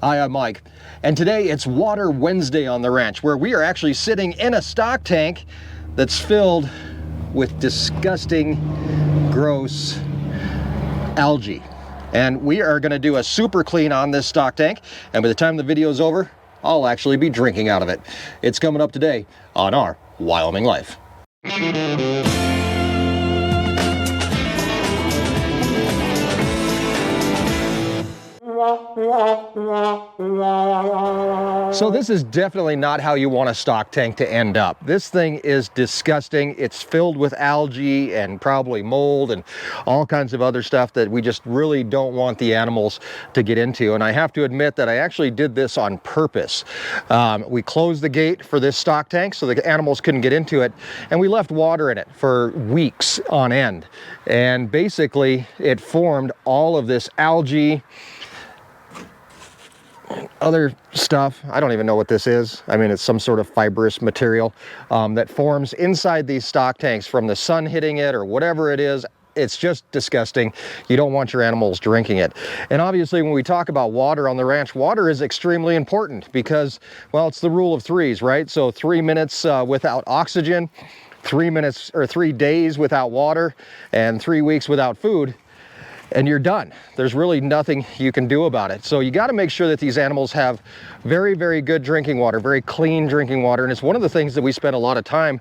Hi, I'm Mike, and today it's Water Wednesday on the ranch, where we are actually sitting in a stock tank that's filled with disgusting, gross algae. And we are going to do a super clean on this stock tank, and by the time the video is over, I'll actually be drinking out of it. It's coming up today on Our Wyoming Life. So this is definitely not how you want a stock tank to end up. This thing is disgusting. It's filled with algae and probably mold and all kinds of other stuff that we just really don't want the animals to get into. And I have to admit that I actually did this on purpose. We closed the gate for this stock tank so the animals couldn't get into it, and we left water in it for weeks on end. And basically it formed all of this algae, other stuff. I don't even know what this is. I mean, it's some sort of fibrous material that forms inside these stock tanks from the sun hitting it or whatever it is. It's just disgusting. You don't want your animals drinking it. And obviously when we talk about water on the ranch, water is extremely important because, well, it's the rule of threes, right? So 3 minutes without oxygen, 3 minutes or 3 days without water, and 3 weeks without food, and you're done. There's really nothing you can do about it. So you got to make sure that these animals have very, very good drinking water, very clean drinking water. And it's one of the things that we spend a lot of time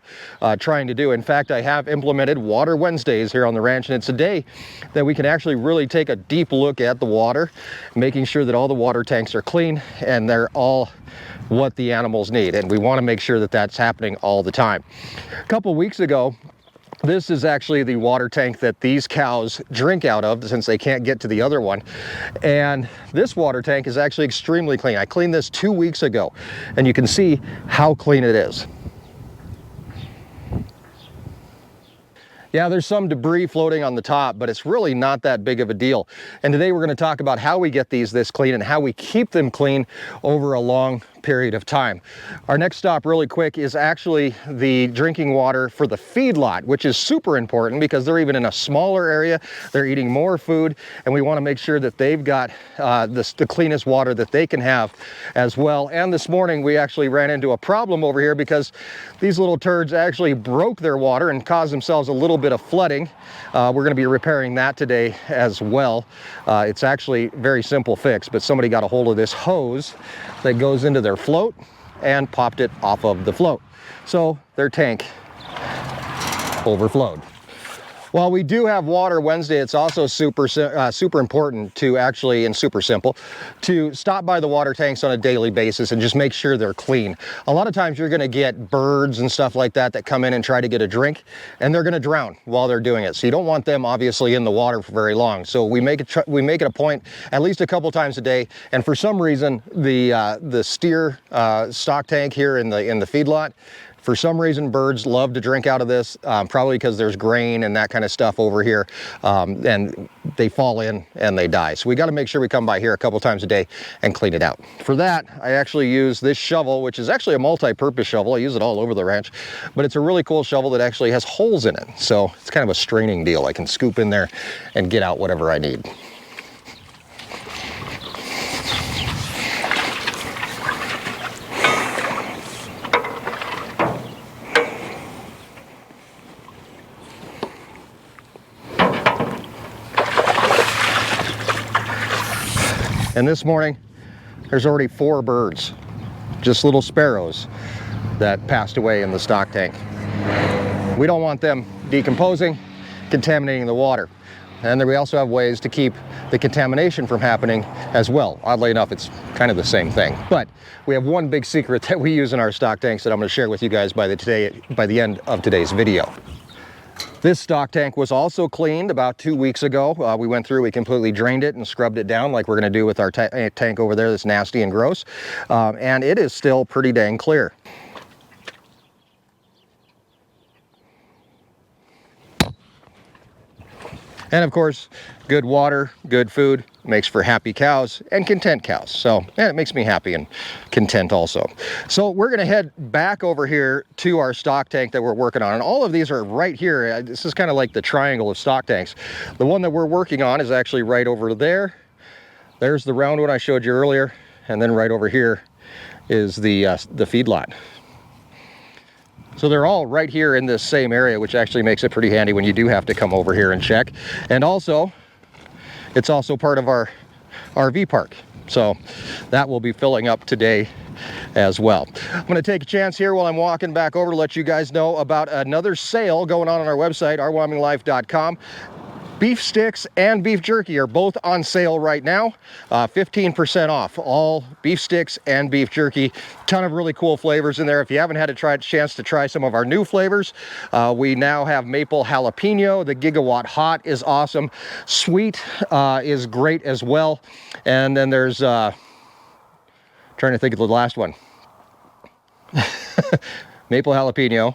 trying to do. In fact, I have implemented Water Wednesdays here on the ranch, and it's a day that we can actually really take a deep look at the water, making sure that all the water tanks are clean and they're all what the animals need. And we want to make sure that that's happening all the time. A couple weeks ago, this is actually the water tank that these cows drink out of since they can't get to the other one. And this water tank is actually extremely clean. I cleaned this 2 weeks ago, and you can see how clean it is. Yeah, there's some debris floating on the top, but it's really not that big of a deal. And today we're going to talk about how we get these this clean and how we keep them clean over a long period of time. Our next stop really quick is actually the drinking water for the feedlot, which is super important because they're even in a smaller area. They're eating more food, and we want to make sure that they've got the cleanest water that they can have as well. And this morning we actually ran into a problem over here because these little turds actually broke their water and caused themselves a little bit of flooding. We're going to be repairing that today as well. It's actually a very simple fix, but somebody got a hold of this hose that goes into their float and popped it off of the float. So their tank overflowed. While we do have Water Wednesday, it's also super important to actually, and super simple, to stop by the water tanks on a daily basis and just make sure they're clean. A lot of times you're going to get birds and stuff like that that come in and try to get a drink, and they're going to drown while they're doing it. So you don't want them obviously in the water for very long. So we make it a point at least a couple times a day. And for some reason, the steer stock tank here in the feedlot, for some reason, birds love to drink out of this, probably because there's grain and that kind of stuff over here, and they fall in and they die. So we got to make sure we come by here a couple times a day and clean it out. For that, I actually use this shovel, which is actually a multi-purpose shovel. I use it all over the ranch, but it's a really cool shovel that actually has holes in it. So it's kind of a straining deal. I can scoop in there and get out whatever I need. And this morning, there's already 4 birds, just little sparrows, that passed away in the stock tank. We don't want them decomposing, contaminating the water. And then we also have ways to keep the contamination from happening as well. Oddly enough, it's kind of the same thing. But we have one big secret that we use in our stock tanks that I'm going to share with you guys by the end of today's video. This stock tank was also cleaned about 2 weeks ago. We went through, we completely drained it and scrubbed it down like we're going to do with our tank over there that's nasty and gross. And it is still pretty dang clear. And of course, good water, good food makes for happy cows and content cows. So yeah, it makes me happy and content also. So we're gonna head back over here to our stock tank that we're working on. And all of these are right here. This is kind of like the triangle of stock tanks. The one that we're working on is actually right over there. There's the round one I showed you earlier. and then right over here is the feedlot. So they're all right here in this same area, which actually makes it pretty handy when you do have to come over here and check. And also, it's also part of our RV park. So that will be filling up today as well. I'm going to take a chance here while I'm walking back over to let you guys know about another sale going on our website, ourwyominglife.com. Beef sticks and beef jerky are both on sale right now. 15% off all beef sticks and beef jerky. Ton of really cool flavors in there. If you haven't had a chance to try some of our new flavors, we now have maple jalapeno. The gigawatt hot is awesome. Sweet is great as well. And then there's trying to think of the last one. Maple jalapeno.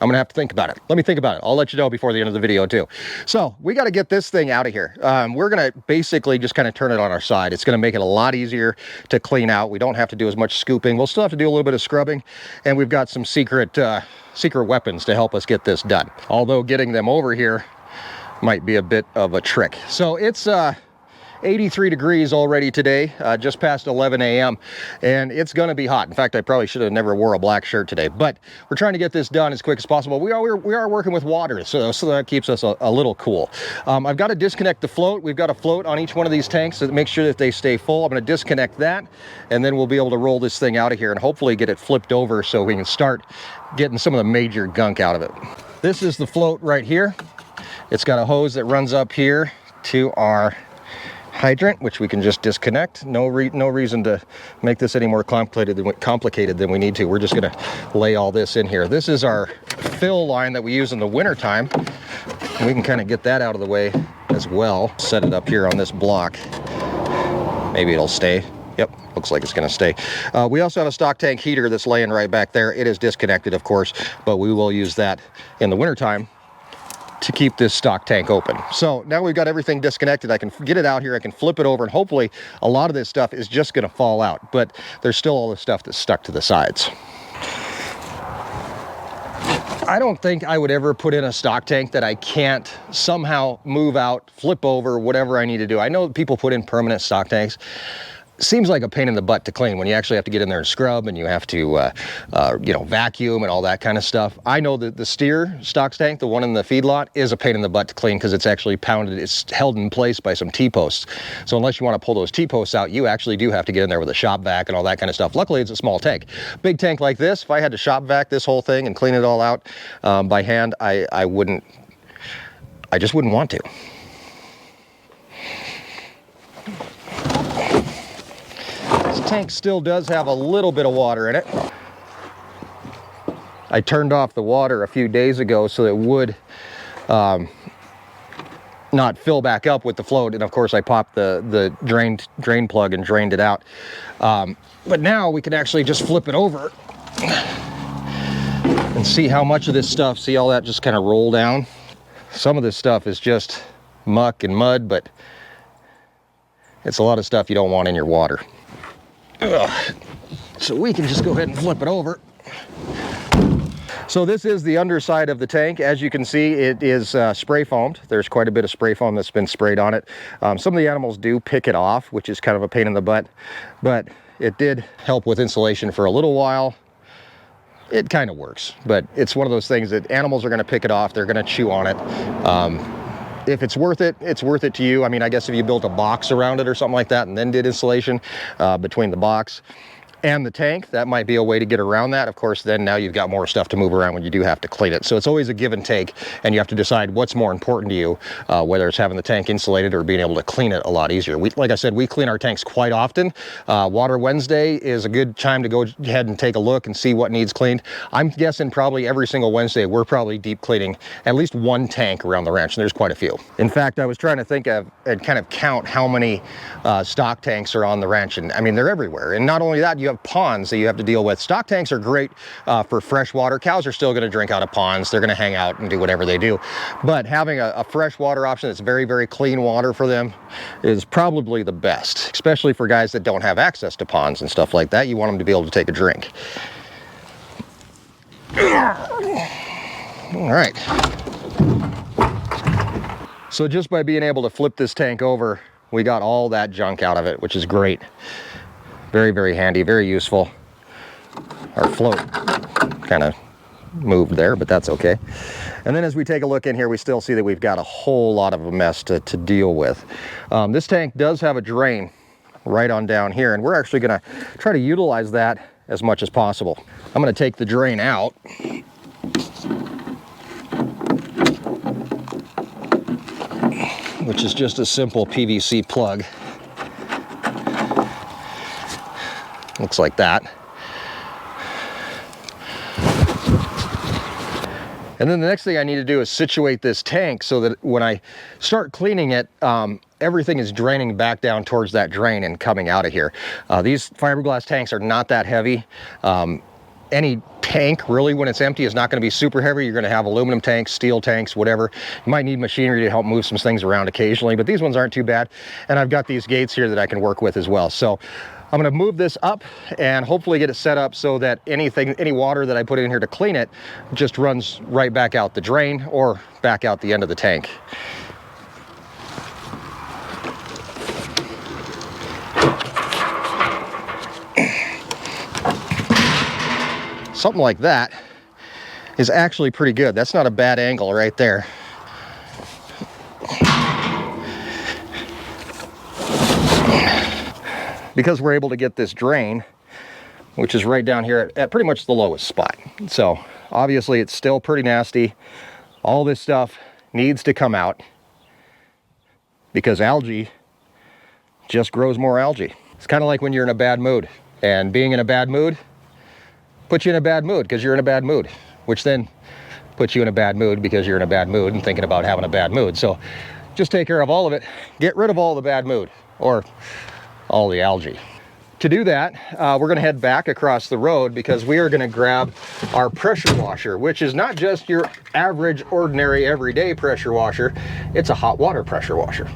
I'm gonna have to think about it. Let me think about it. I'll let you know before the end of the video too. So we got to get this thing out of here. We're gonna basically just kind of turn it on our side. It's gonna make it a lot easier to clean out. We don't have to do as much scooping. We'll still have to do a little bit of scrubbing, and we've got some secret weapons to help us get this done. Although getting them over here might be a bit of a trick. So it's 83 degrees already today, just past 11 a.m. and it's gonna be hot. In fact, I probably should have never wore a black shirt today, but we're trying to get this done as quick as possible. We are working with water, so that keeps us a little cool. I've got to disconnect the float. We've got a float on each one of these tanks to make sure that they stay full. I'm gonna disconnect that, and then we'll be able to roll this thing out of here and hopefully get it flipped over so we can start getting some of the major gunk out of it. This is the float right here. It's got a hose that runs up here to our hydrant, which we can just disconnect. No reason to make this any more complicated than we need to. We're just gonna lay all this in here. This is our fill line that we use in the winter time. We can kind of get that out of the way as well. Set it up here on this block. Maybe it'll stay. Yep, looks like it's gonna stay. We also have a stock tank heater that's laying right back there. It is disconnected, of course, but we will use that in the winter time to keep this stock tank open. So now we've got everything disconnected. I can get it out here, I can flip it over, and hopefully a lot of this stuff is just gonna fall out, but there's still all the stuff that's stuck to the sides. I don't think I would ever put in a stock tank that I can't somehow move out, flip over, whatever I need to do. I know people put in permanent stock tanks. Seems like a pain in the butt to clean when you actually have to get in there and scrub, and you have to vacuum and all that kind of stuff. I know that the steer stock tank, the one in the feedlot, is a pain in the butt to clean because it's actually pounded, it's held in place by some T-posts. So unless you want to pull those T-posts out, you actually do have to get in there with a shop vac and all that kind of stuff. Luckily, it's a small tank. Big tank like this, if I had to shop vac this whole thing and clean it all out by hand, I just wouldn't want to. This tank still does have a little bit of water in it. I turned off the water a few days ago so it would not fill back up with the float, and of course I popped the drain plug and drained it out. But now we can actually just flip it over and see how much of this stuff, see all that just kind of roll down? Some of this stuff is just muck and mud, but it's a lot of stuff you don't want in your water. So we can just go ahead and flip it over. So this is the underside of the tank. As you can see, it is spray foamed. There's quite a bit of spray foam that's been sprayed on it. Some of the animals do pick it off, which is kind of a pain in the butt, but it did help with insulation for a little while. It kind of works, but it's one of those things that animals are going to pick it off. They're going to chew on it. If it's worth it to you. I mean, I guess if you built a box around it or something like that and then did insulation between the box and the tank, that might be a way to get around that. Of course, then now you've got more stuff to move around when you do have to clean it. So it's always a give and take, and you have to decide what's more important to you, whether it's having the tank insulated or being able to clean it a lot easier. Like I said, we clean our tanks quite often. Water Wednesday is a good time to go ahead and take a look and see what needs cleaned. I'm guessing probably every single Wednesday we're probably deep cleaning at least one tank around the ranch, and there's quite a few. In fact, I was trying to think of and kind of count how many stock tanks are on the ranch, and I mean, they're everywhere. And not only that, you have ponds that you have to deal with. Stock tanks are great for fresh water. Cows are still going to drink out of ponds. They're going to hang out and do whatever they do. But having a fresh water option that's very, very clean water for them is probably the best, especially for guys that don't have access to ponds and stuff like that. You want them to be able to take a drink. All right. So just by being able to flip this tank over, we got all that junk out of it, which is great. Very, very handy, very useful. Our float kind of moved there, but that's okay. And then as we take a look in here, we still see that we've got a whole lot of a mess to deal with. This tank does have a drain right on down here, and we're actually going to try to utilize that as much as possible. I'm going to take the drain out. Which is just a simple PVC plug. Looks like that. And then the next thing I need to do is situate this tank so that when I start cleaning it, everything is draining back down towards that drain and coming out of here. These fiberglass tanks are not that heavy. Any tank really when it's empty is not going to be super heavy. You're going to have aluminum tanks, steel tanks, whatever. You might need machinery to help move some things around occasionally, but these ones aren't too bad. And I've got these gates here that I can work with as well. So I'm going to move this up and hopefully get it set up so that any water that I put in here to clean it just runs right back out the drain or back out the end of the tank. Something like that is actually pretty good. That's not a bad angle right there. Because we're able to get this drain, which is right down here at pretty much the lowest spot. So obviously it's still pretty nasty. All this stuff needs to come out because algae just grows more algae. It's kind of like when you're in a bad mood, and being in a bad mood puts you in a bad mood because you're in a bad mood, which then puts you in a bad mood because you're in a bad mood and thinking about having a bad mood. So just take care of all of it. Get rid of all the bad mood or all the algae. To do that, we're going to head back across the road because we are going to grab our pressure washer, which is not just your average, ordinary, everyday pressure washer. It's a hot water pressure washer.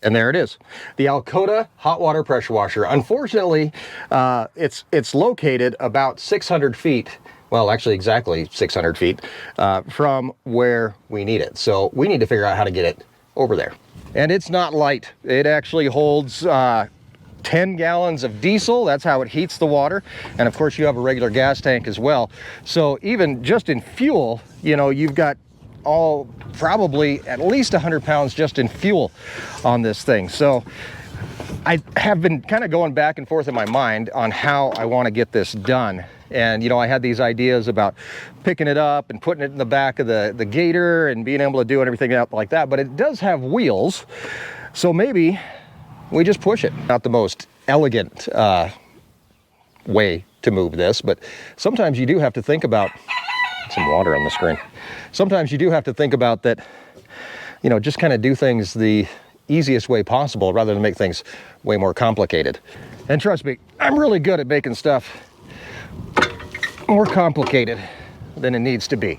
And there it is, the Alcoda hot water pressure washer. Unfortunately, it's located about 600 feet, well, actually exactly 600 feet from where we need it. So we need to figure out how to get it over there. And it's not light. It actually holds 10 gallons of diesel. That's how it heats the water. And of course you have a regular gas tank as well. So even just in fuel, you know, you've got probably at least 100 pounds just in fuel on this thing. So I have been kind of going back and forth in my mind on how I want to get this done. And, you know, I had these ideas about picking it up and putting it in the back of the gator and being able to do everything up like that. But it does have wheels. So maybe we just push it. Not the most elegant way to move this, but sometimes you do have to think about some water on the screen. Sometimes you do have to think about that, you know, just kind of do things the easiest way possible rather than make things way more complicated. And trust me, I'm really good at making stuff more complicated than it needs to be.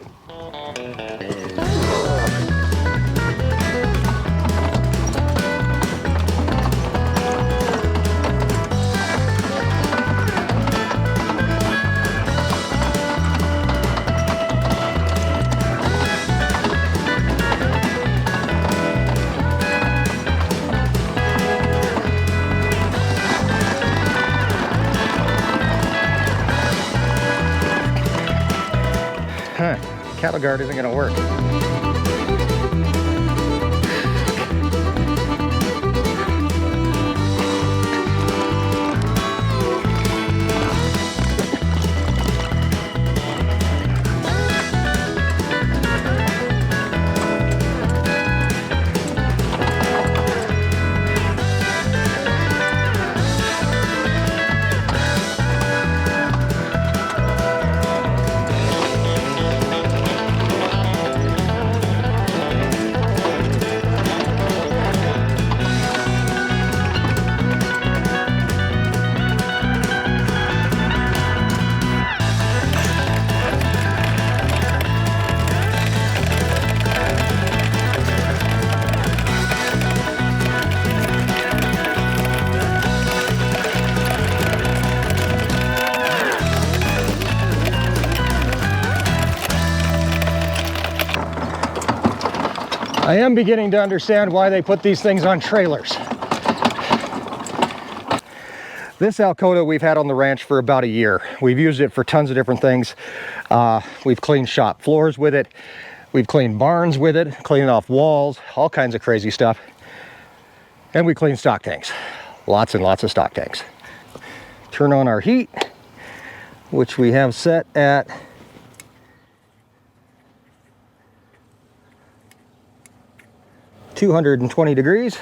Cattle guard isn't going to work. I am beginning to understand why they put these things on trailers. This Alcoda we've had on the ranch for about a year. We've used it for tons of different things. We've cleaned shop floors with it. We've cleaned barns with it, cleaned off walls, all kinds of crazy stuff. And we clean stock tanks. Lots and lots of stock tanks. Turn on our heat, which we have set at 220 degrees.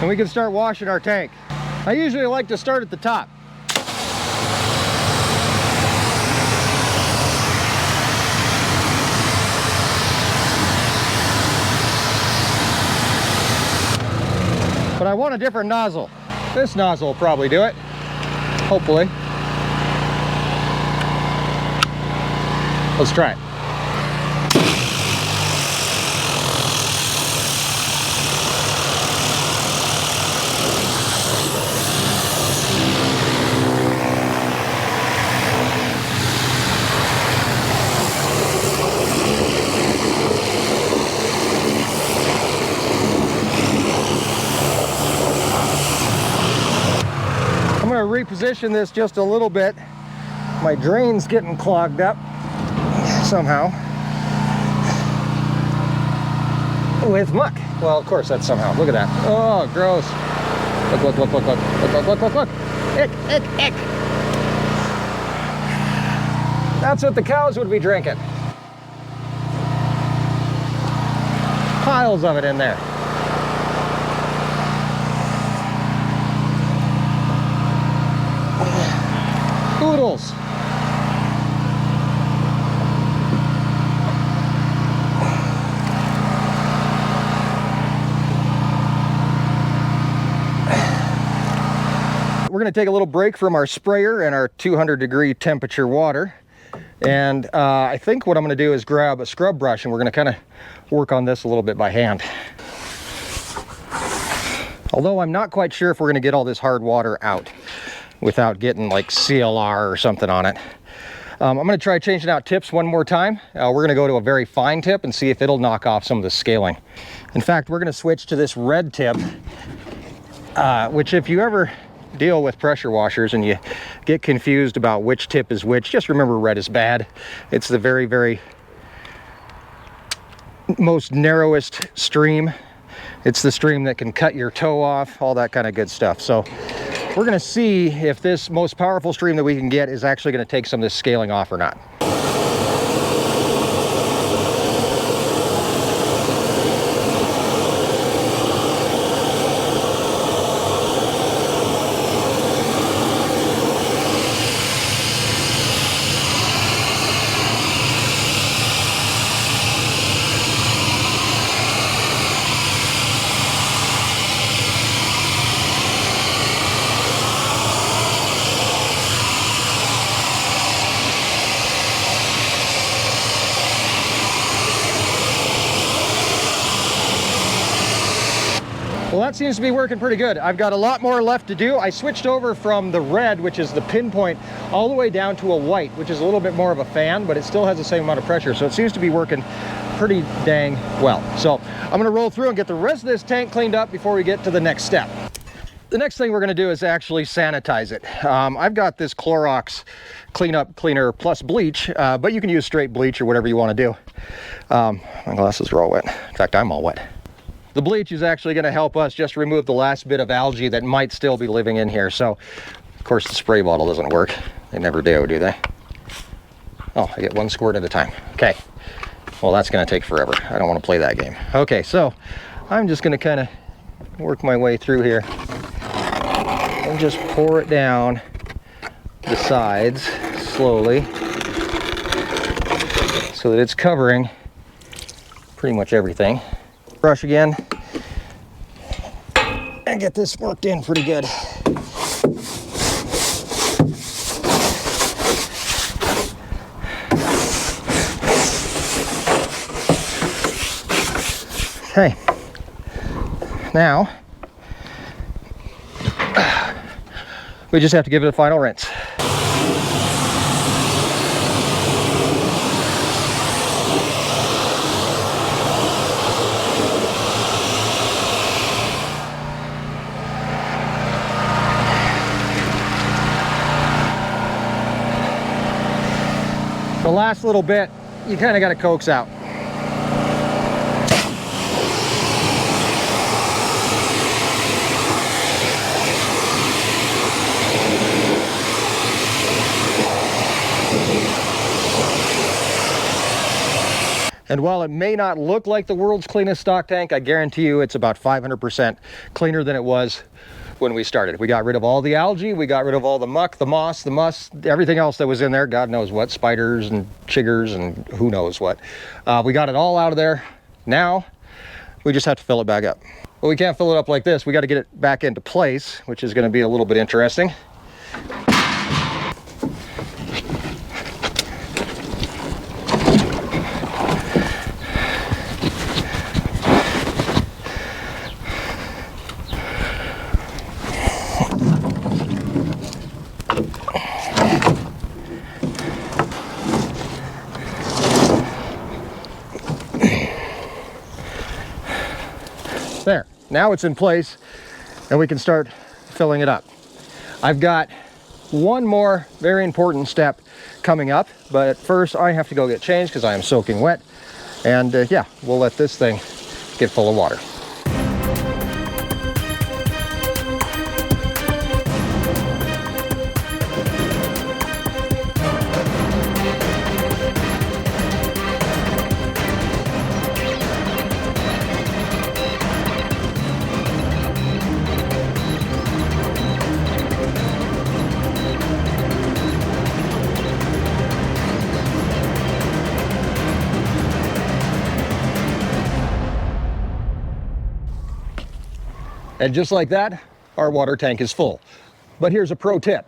And we can start washing our tank. I usually like to start at the top. But I want a different nozzle. This nozzle will probably do it, hopefully. Let's try it. I'm going to reposition this just a little bit. My drain's getting clogged up somehow with muck. Well, of course that's somehow. Look at that. Oh, gross. Look, look, look, look, look, look, look, look, look. Ick, ick, ick. That's what the cows would be drinking. Piles of it in there. Oodles. We're going to take a little break from our sprayer and our 200-degree temperature water. And I think what I'm going to do is grab a scrub brush and we're going to kind of work on this a little bit by hand. Although I'm not quite sure if we're going to get all this hard water out without getting like CLR or something on it. I'm going to try changing out tips one more time. We're going to go to a very fine tip and see if it'll knock off some of the scaling. In fact, we're going to switch to this red tip, which if you ever deal with pressure washers and you get confused about which tip is which, just remember red is bad. It's the very, very most narrowest stream. It's the stream that can cut your toe off, all that kind of good stuff. So we're going to see if this most powerful stream that we can get is actually going to take some of this scaling off or not. Well, that seems to be working pretty good. I've got a lot more left to do. I switched over from the red, which is the pinpoint, all the way down to a white, which is a little bit more of a fan, but it still has the same amount of pressure. So it seems to be working pretty dang well. So I'm going to roll through and get the rest of this tank cleaned up before we get to the next step. The next thing we're going to do is actually sanitize it. I've got this Clorox cleanup cleaner plus bleach, but you can use straight bleach or whatever you want to do. My glasses are all wet. In fact, I'm all wet. The bleach is actually going to help us just remove the last bit of algae that might still be living in here. So, of course, the spray bottle doesn't work. They never do they? Oh, I get one squirt at a time. Okay. Well, that's going to take forever. I don't want to play that game. Okay, so I'm just going to kind of work my way through here and just pour it down the sides slowly so that it's covering pretty much everything. Brush again and get this worked in pretty good. Okay, now we just have to give it a final rinse. The last little bit, you kind of got to coax out. And while it may not look like the world's cleanest stock tank, I guarantee you it's about 500% cleaner than it was when we started. We got rid of all the algae, we got rid of all the muck, the moss, the must, everything else that was in there, God knows what, spiders and chiggers and who knows what. We got it all out of there. Now, we just have to fill it back up. Well, we can't fill it up like this. We got to get it back into place, which is going to be a little bit interesting. There, now it's in place and we can start filling it up. I've got one more very important step coming up, but first I have to go get changed because I am soaking wet. And yeah, we'll let this thing get full of water. And just like that, our water tank is full. But here's a pro tip.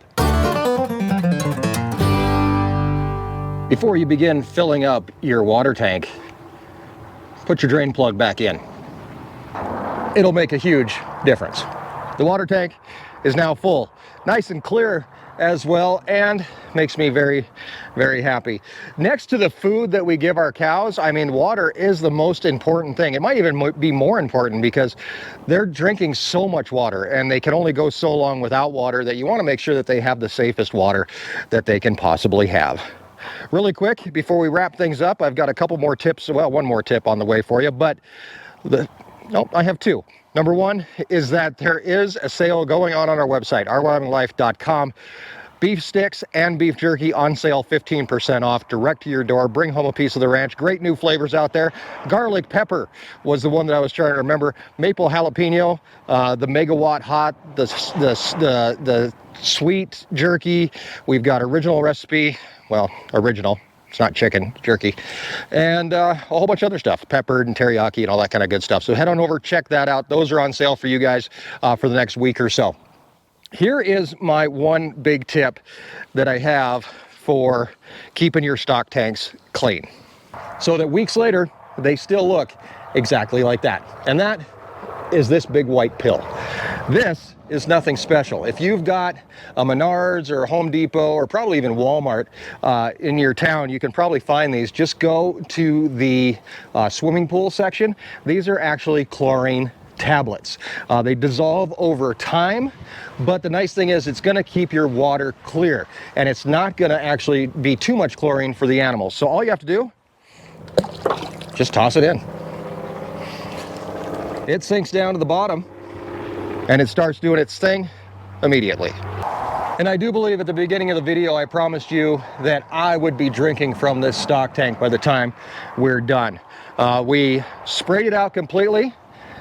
Before you begin filling up your water tank, put your drain plug back in. It'll make a huge difference. The water tank is now full, nice and clear as well, and makes me very, very happy. Next to the food that we give our cows, I mean, water is the most important thing. It might even be more important because they're drinking so much water and they can only go so long without water that you want to make sure that they have the safest water that they can possibly have. Really quick, before we wrap things up, I've got a couple more tips, well, one more tip on the way for you, but I have two. Number one is that there is a sale going on our website, ourwyominglife.com. Beef sticks and beef jerky on sale, 15% off, direct to your door. Bring home a piece of the ranch. Great new flavors out there. Garlic pepper was the one that I was trying to remember. Maple jalapeno, the megawatt hot, the sweet jerky. We've got original recipe, well, original. It's not chicken, jerky, and a whole bunch of other stuff, peppered and teriyaki and all that kind of good stuff. So head on over, check that out. Those are on sale for you guys for the next week or so. Here is my one big tip that I have for keeping your stock tanks clean, so that weeks later, they still look exactly like that. And that is this big white pill. This is nothing special. If you've got a Menards or a Home Depot or probably even Walmart in your town, you can probably find these. Just go to the swimming pool section. These are actually chlorine tablets. They dissolve over time, but the nice thing is it's going to keep your water clear, and it's not going to actually be too much chlorine for the animals. So all you have to do, just toss it in. It sinks down to the bottom and it starts doing its thing immediately. And I do believe at the beginning of the video I promised you that I would be drinking from this stock tank by the time we're done. We sprayed it out completely.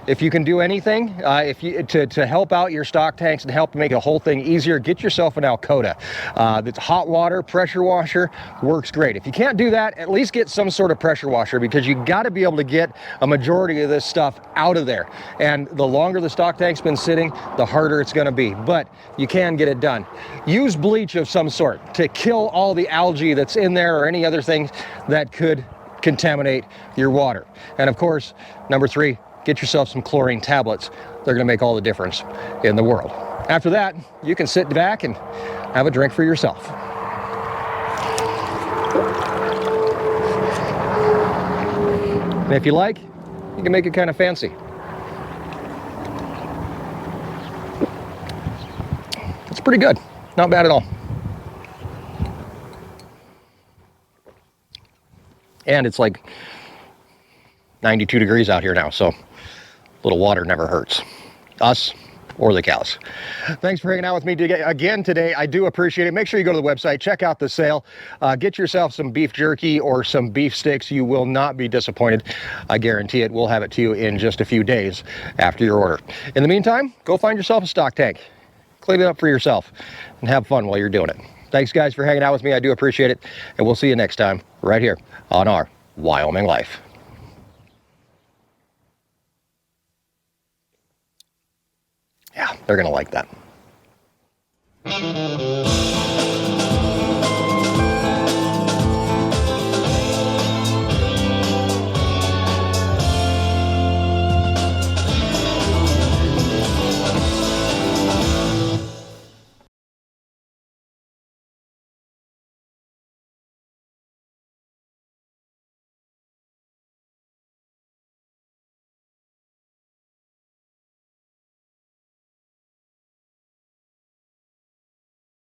If you can do anything to help out your stock tanks and help make the whole thing easier, get yourself an Alcoda. It's hot water, pressure washer, works great. If you can't do that, at least get some sort of pressure washer, because you got to be able to get a majority of this stuff out of there. And the longer the stock tank's been sitting, the harder it's going to be. But you can get it done. Use bleach of some sort to kill all the algae that's in there or any other things that could contaminate your water. And of course, number 3, get yourself some chlorine tablets. They're going to make all the difference in the world. After that, you can sit back and have a drink for yourself. And if you like, you can make it kind of fancy. It's pretty good. Not bad at all. And it's like 92 degrees out here now, so a little water never hurts us or the cows. Thanks for hanging out with me again today. I do appreciate it. Make sure you go to the website, check out the sale, get yourself some beef jerky or some beef sticks. You will not be disappointed. I guarantee it. We'll have it to you in just a few days after your order. In the meantime, go find yourself a stock tank. Clean it up for yourself and have fun while you're doing it. Thanks, guys, for hanging out with me. I do appreciate it. And we'll see you next time right here on Our Wyoming Life. Yeah, they're going to like that.